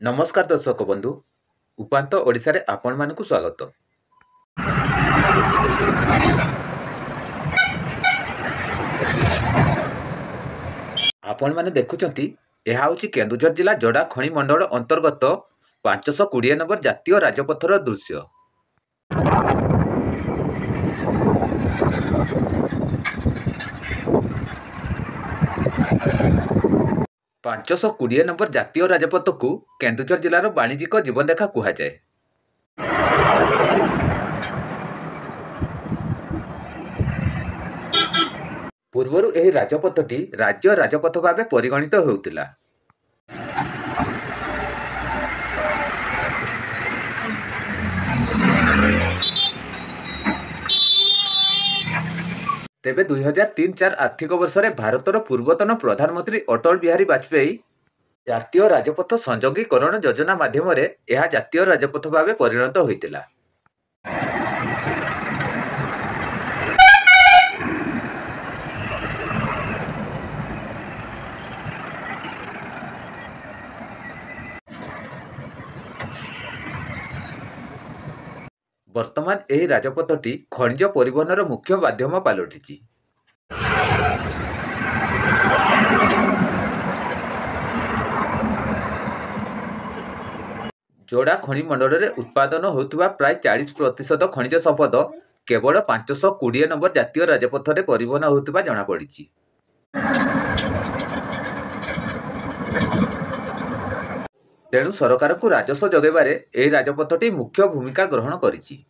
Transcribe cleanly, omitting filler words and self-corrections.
नमस्कार दर्शक बंधु उपांत ओडिशा रे आपण मानकु स्वागत। आपण माने देखुचंती एहा होची केन्दुझर जिला जोड़ा खणी मंडल अंतर्गत 520 नंबर जातीय राजपथर दृश्य। 520 नंबर जातीय राजपथ को केन्दुझर जिलार वाणिज्यिक जीवनरेखा कुहाଯାଏ। पूर्वरु एही राजपथटी राज्य राजपथ भावे परिगणित हेउतिला। तेबे 2003-04 आर्थिक वर्ष रे भारतर पूर्वतन प्रधानमंत्री अटल बिहारी वाजपेयी जातीय राजपथ संयोगीकरण योजना माध्यम यह जातीय राजपथ भाव परिणत होइतिला। वर्तमान एही राजपथटी खनिज परिवहनर मुख्य माध्यम पालटिछि। जोड़ा खनि मंडल रे उत्पादन होतुवा प्राय 40% खनिज संपद केवल 520 नंबर जातीय राजपथ रे परिवहन होतुवा जणा पड़िछि। तेणु सरकार को राजस्व जगेबारे एही राजपथटी मुख्य भूमिका ग्रहण करिछि।